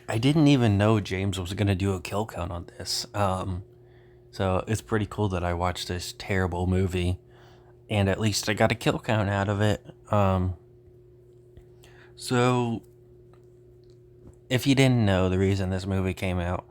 I didn't even know James was gonna do a kill count on this. So it's pretty cool that I watched this terrible movie, and at least I got a kill count out of it. So if you didn't know, the reason this movie came out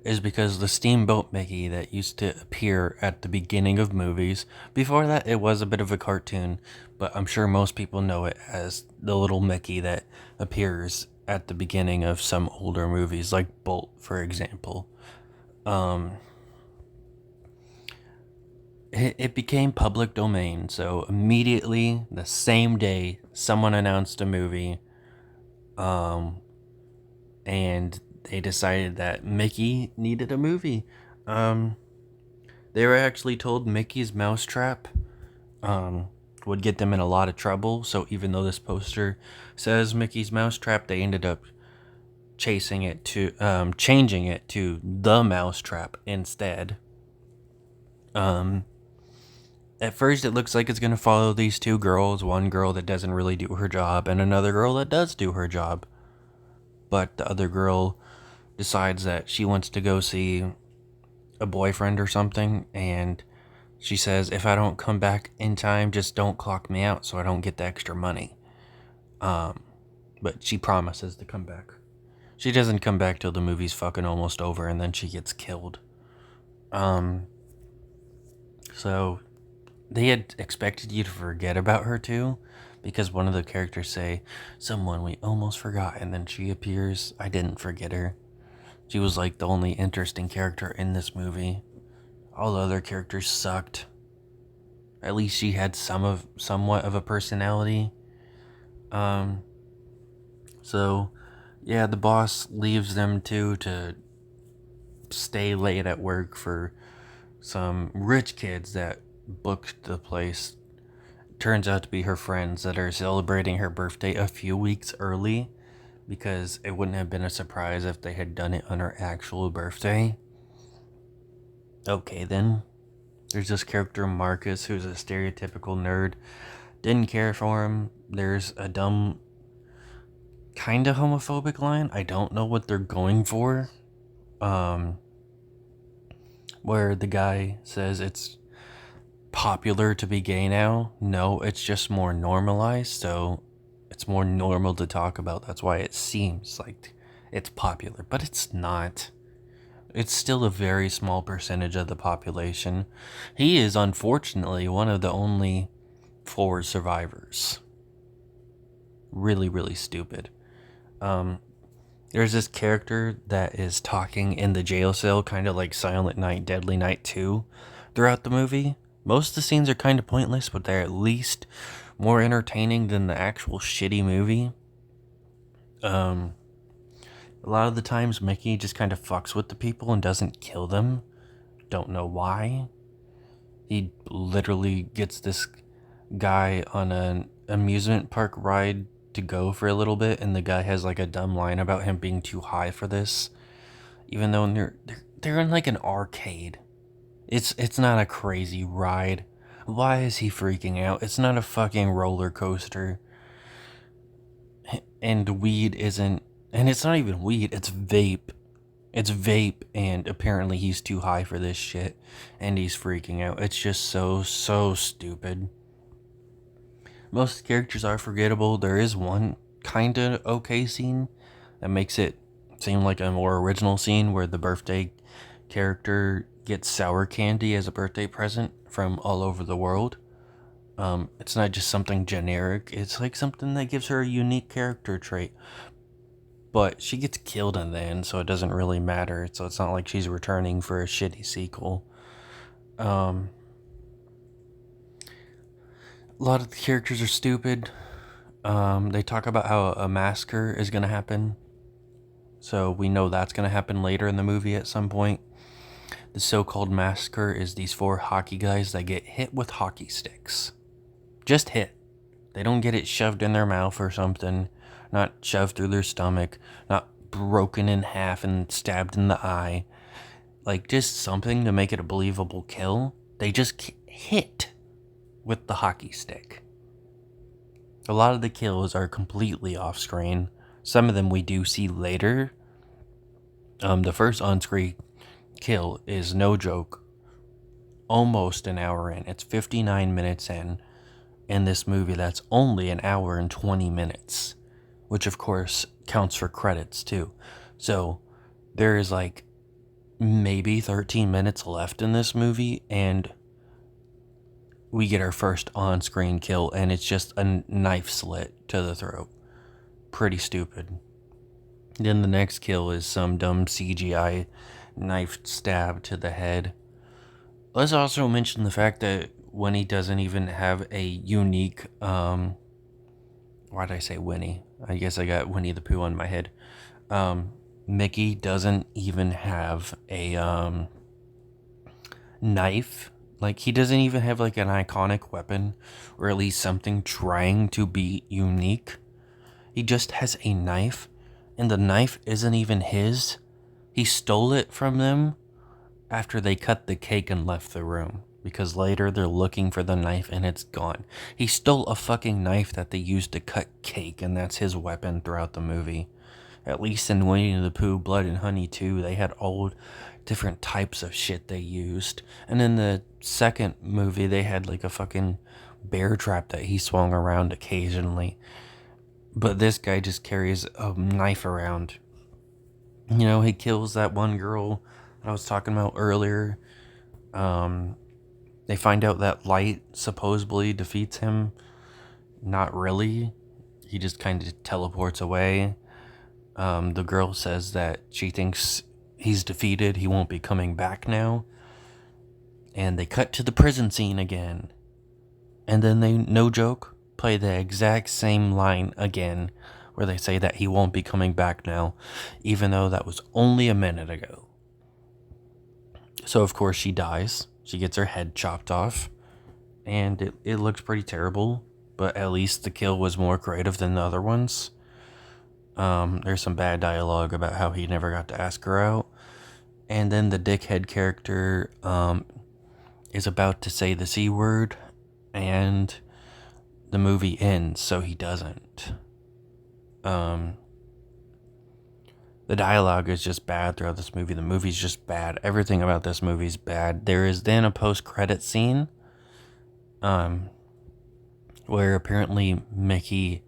is because the Steamboat Mickey that used to appear at the beginning of movies. Before that, it was a bit of a cartoon, but I'm sure most people know it as the little Mickey that appears at the beginning of some older movies, like Bolt, for example. Um, it became public domain, so immediately, the same day, someone announced a movie, um, and they decided that Mickey needed a movie. Um, they were actually told Mickey's Mousetrap um, would get them in a lot of trouble. So even though this poster says Mickey's Mousetrap, they ended up changing it to the Mousetrap instead. Um, at first, it looks like it's gonna follow these two girls. One girl that doesn't really do her job, and another girl that does do her job. But the other girl decides that she wants to go see a boyfriend or something, and she says, if I don't come back in time, just don't clock me out so I don't get the extra money. But she promises to come back. She doesn't come back till the movie's fucking almost over, and then she gets killed. Um, so they had expected you to forget about her too, because one of the characters say, someone we almost forgot, and then she appears. I didn't forget her. She was like the only interesting character in this movie. All the other characters sucked. At least she had somewhat of a personality. Um, so yeah, the boss leaves them to stay late at work for some rich kids that booked the place. Turns out to be her friends that are celebrating her birthday a few weeks early, because it wouldn't have been a surprise if they had done it on her actual birthday. Okay, then. There's this character Marcus who's a stereotypical nerd. Didn't care for him. There's a dumb, kind of homophobic line. I don't know what they're going for. Um, where the guy says it's popular to be gay now. No, it's just more normalized, so it's more normal to talk about. That's why it seems like it's popular, but it's not. It's still a very small percentage of the population. He is unfortunately one of the only four survivors. Really, really stupid. Um, there's this character that is talking in the jail cell, kind of like Silent Night, Deadly Night 2, throughout the movie. Most of the scenes are kind of pointless, but they're at least more entertaining than the actual shitty movie. Um, a lot of the times, Mickey just kind of fucks with the people and doesn't kill them. Don't know why. He literally gets this guy on an amusement park ride to go for a little bit, and the guy has like a dumb line about him being too high for this, even though they're in like an arcade. It's not a crazy ride. Why is he freaking out? It's not a fucking roller coaster. And weed isn't, and it's not even weed, it's vape. It's vape, and apparently he's too high for this shit, and he's freaking out. It's just so stupid. Most characters are forgettable. There is one kind of okay scene that makes it seem like a more original scene where the birthday character gets sour candy as a birthday present from all over the world. It's not just something generic, it's like something that gives her a unique character trait. But she gets killed in the end, so it doesn't really matter. So it's not like she's returning for a shitty sequel. Um, a lot of the characters are stupid. They talk about how a massacre is going to happen. So we know that's going to happen later in the movie at some point. The so-called massacre is these four hockey guys that get hit with hockey sticks. Just hit. They don't get it shoved in their mouth or something. Not shoved through their stomach. Not broken in half and stabbed in the eye. Like, just something to make it a believable kill. They just hit with the hockey stick. A lot of the kills are completely off screen. Some of them we do see later, The first on-screen kill is no joke, almost an hour in. It's 59 minutes in this movie that's only an hour and 20 minutes, which of course counts for credits too. So there is like maybe 13 minutes left in this movie, and we get our first on-screen kill, and it's just a knife slit to the throat. Pretty stupid. Then the next kill is some dumb CGI knife stab to the head. Let's also mention the fact that Winnie doesn't even have a unique, why did I say Winnie? I guess I got Winnie the Pooh on my head. Mickey doesn't even have a, knife. Like, he doesn't even have, like, an iconic weapon, or at least something trying to be unique. He just has a knife, and the knife isn't even his. He stole it from them after they cut the cake and left the room, because later they're looking for the knife and it's gone. He stole a fucking knife that they used to cut cake, and that's his weapon throughout the movie. At least in Winnie the Pooh, Blood and Honey 2, they had all different types of shit they used. And in the second movie, they had like a fucking bear trap that he swung around occasionally. But this guy just carries a knife around. You know, he kills that one girl I was talking about earlier. They find out that light supposedly defeats him. Not really. He just kind of teleports away. The girl says that she thinks he's defeated. He won't be coming back now. And they cut to the prison scene again. And then they, no joke, play the exact same line again, where they say that he won't be coming back now, even though that was only a minute ago. So of course she dies. She gets her head chopped off, and it looks pretty terrible, but at least the kill was more creative than the other ones. There's some bad dialogue about how he never got to ask her out. And then the dickhead character is about to say the C word, and the movie ends, so he doesn't. The dialogue is just bad throughout this movie. The movie's just bad. Everything about this movie's bad. There is then a post-credit scene where apparently Mickey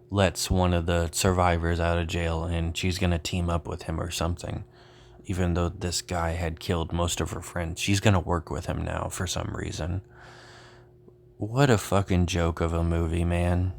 lets one of the survivors out of jail, and she's going to team up with him or something. Even though this guy had killed most of her friends, she's going to work with him now for some reason. What a fucking joke of a movie, man.